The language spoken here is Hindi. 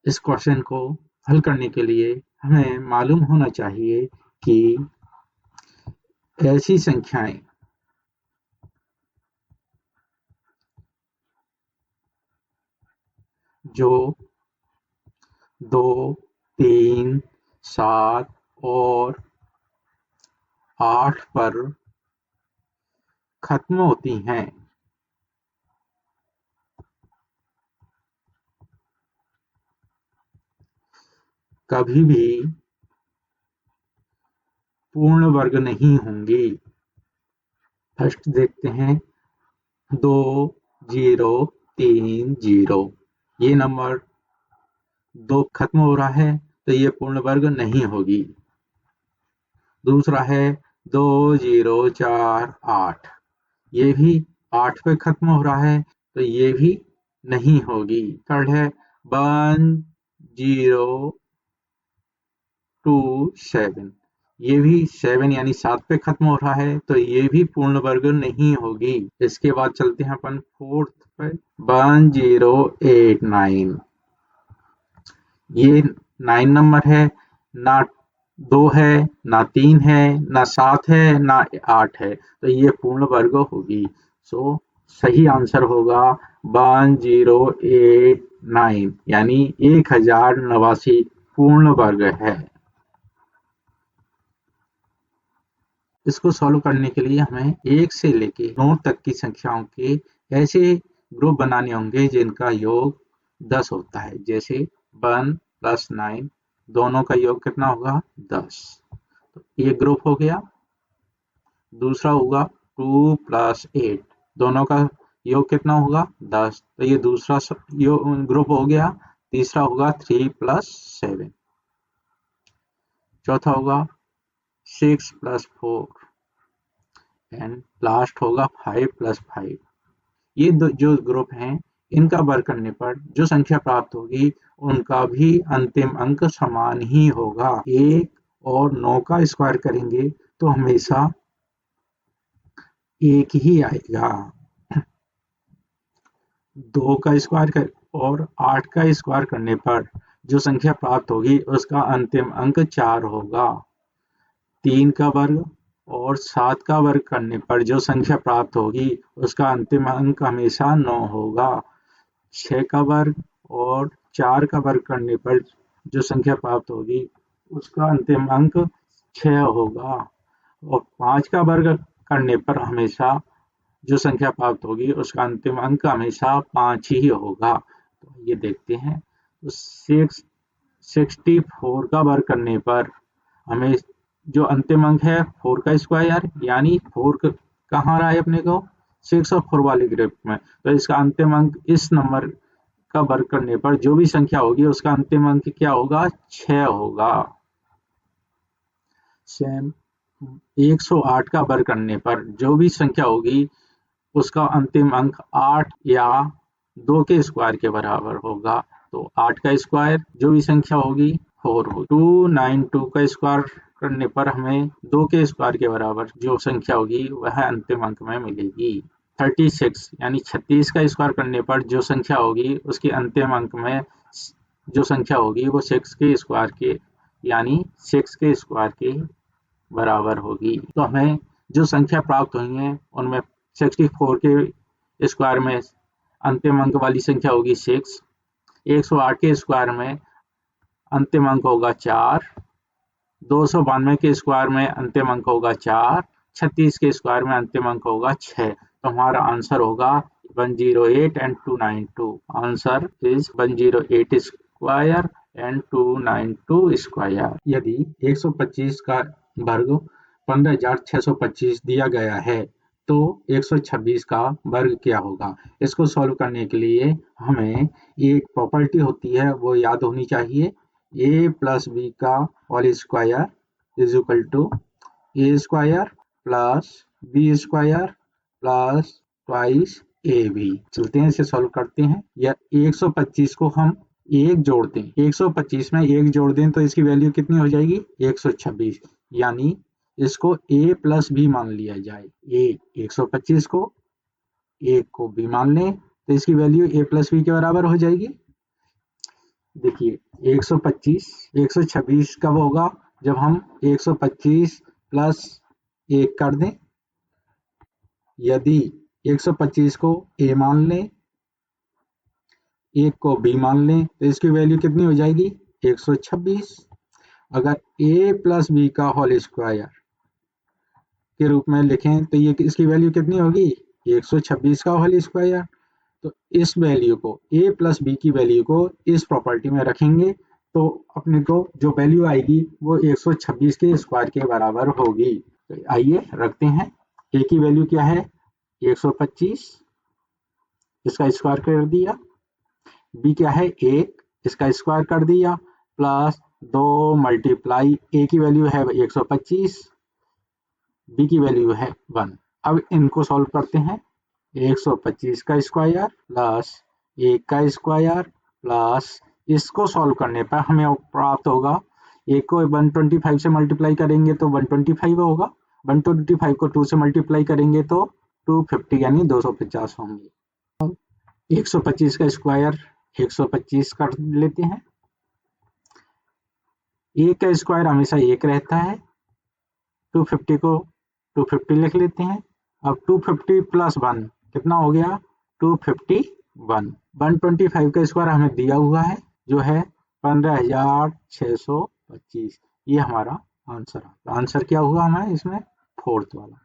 इस क्वेश्चन को हल करने के लिए हमें मालूम होना चाहिए कि ऐसी संख्याएं जो 2, 3, 7 और 8 पर खत्म होती हैं, कभी भी पूर्ण वर्ग नहीं होंगी। फर्स्ट देखते हैं 2, 0, 3, 0। ये नंबर 2 खत्म हो रहा है तो ये पूर्ण वर्ग नहीं होगी। दूसरा है 2, 0, 4, 8। ये भी 8 पे खत्म हो रहा है तो ये भी नहीं होगी। थर्ड है 1, 0, 2, 7। ये भी 7 यानी 7 पे खत्म हो रहा है तो ये भी पूर्ण वर्ग नहीं होगी। इसके बाद चलते हैं अपन फोर्थ पे 1, 0, 8, 9। ये 9 नंबर है, ना 2 है, ना 3 है, ना 7 है, ना 8 है, तो ये पूर्ण वर्ग होगी। सो सही आंसर होगा 1089 यानी 1089 पूर्ण वर्ग है। इसको सॉल्व करने के लिए हमें 1 से लेके 9 तक की संख्याओं के ऐसे ग्रुप बनाने होंगे जिनका योग 10 होता है। जैसे 1 प्लस 9 दोनों का योग कितना होगा 10। तो ये ग्रुप हो गया। दूसरा होगा 2 प्लस 8 दोनों का योग कितना होगा 10। तो ये दूसरा ग्रुप हो गया। तीसरा होगा 3 प्लस 7। चौथा होगा 6 प्लस 4 एंड लास्ट होगा 5 प्लस 5। ये जो ग्रुप हैं इनका वर्ग करने पर जो संख्या प्राप्त होगी उनका भी अंतिम अंक समान ही होगा। 1 और 9 का स्क्वायर करेंगे तो हमेशा 1 ही आएगा। 2 का स्क्वायर कर और 8 का स्क्वायर करने पर जो संख्या प्राप्त होगी उसका अंतिम अंक 4 होगा। 3 का वर्ग और 7 का वर्ग करने पर जो संख्या प्राप्त होगी उसका अंतिम अंक हमेशा 9 होगा। 6 का वर्ग और 4 का वर्ग करने पर जो संख्या प्राप्त होगी उसका अंतिम अंक 6 होगा। और 5 का वर्ग करने पर हमेशा जो संख्या प्राप्त होगी उसका अंतिम अंक हमेशा 5 ही होगा। तो ये देखते हैं तो 64 का वर्ग करने पर हमें जो अंतिम अंक है 4 का स्क्वायर यानी 4 कहाँ रहा है अपने को 6 और 4 वाले ग्रुप में। तो इसका अंतिम अंक इस नंबर का वर्ग करने पर जो भी संख्या होगी उसका अंतिम अंक क्या होगा 6 होगा। सेम 108 का वर्ग करने पर जो भी संख्या होगी उसका अंतिम अंक 8 या 2 के स्क्वायर के बराबर होगा। तो 8 का स्क्वायर जो भी संख्या होगी 4 होगी। 292 का स्क्वायर करने पर हमें 2 के स्क्वायर के बराबर जो संख्या होगी वह अंतिम अंक में मिलेगी। 36 यानी 36 का स्क्वायर करने पर जो संख्या होगी उसके अंतिम अंक में जो संख्या होगी वो 6 के स्क्वायर के यानी 6 के स्क्वायर के बराबर होगी। तो हमें जो संख्या प्राप्त हुई है उनमें 64 के स्क्वायर में अंतिम अंक वाली संख्या होगी 6। 108 के स्क्वायर में अंतिम अंक होगा 4। 292 के स्क्वायर में अंतिम अंक होगा 4। 36 के स्क्वायर में अंतिम अंक होगा 6। तो हमारा आंसर होगा 108 and 292। Answer is 108 square and 292 square. यदि 125 का वर्ग 15,625 दिया गया है तो 126 का वर्ग क्या होगा। इसको सॉल्व करने के लिए हमें एक प्रॉपर्टी होती है वो याद होनी चाहिए। ए प्लस बी का whole square is equal to A square plus B square plus twice A B. चलते हैं इसे सॉल्व करते हैं। या 125 को हम एक जोड़ दें 125 में एक जोड़ दें तो इसकी वैल्यू कितनी हो जाएगी 126। यानी इसको a प्लस बी मान लिया जाए। a 125 को a को b मान लें तो इसकी वैल्यू a प्लस बी के बराबर हो जाएगी। देखिए 126 कब होगा, जब हम 125 प्लस 1 कर दें। यदि 125 को a मान लें, 1 को b मान लें, तो इसकी वैल्यू कितनी हो जाएगी 126। अगर a प्लस बी का होल स्क्वायर के रूप में लिखें तो ये इसकी वैल्यू कितनी होगी 126 का होल स्क्वायर। तो इस वैल्यू को a प्लस बी की वैल्यू को इस प्रॉपर्टी में रखेंगे तो अपने को जो वैल्यू आएगी वो 126 के स्क्वायर के बराबर होगी। तो आइए रखते हैं। a की वैल्यू क्या है 125, इसका स्क्वायर कर दिया। b क्या है 1, इसका स्क्वायर कर दिया, प्लस 2 मल्टीप्लाई a की वैल्यू है 125, b की वैल्यू है 1। अब इनको सॉल्व करते हैं। 125 का स्क्वायर प्लस 1 का स्क्वायर प्लस इसको सॉल्व करने पर हमें प्राप्त होगा, एक को 125 से मल्टीप्लाई करेंगे तो 125 होगा, 125 को 2 से मल्टीप्लाई करेंगे तो 250 यानी 250 होंगे। 125 का स्क्वायर 125 कर लेते हैं। 1 का स्क्वायर हमेशा 1 रहता है, 250 को 250 लिख लेते हैं। अब 250 प्लस 1 कितना हो गया 251। 125 का स्क्वायर हमें दिया हुआ है जो है 15,625। ये हमारा आंसर। आंसर क्या हुआ हमें इसमें फोर्थ वाला।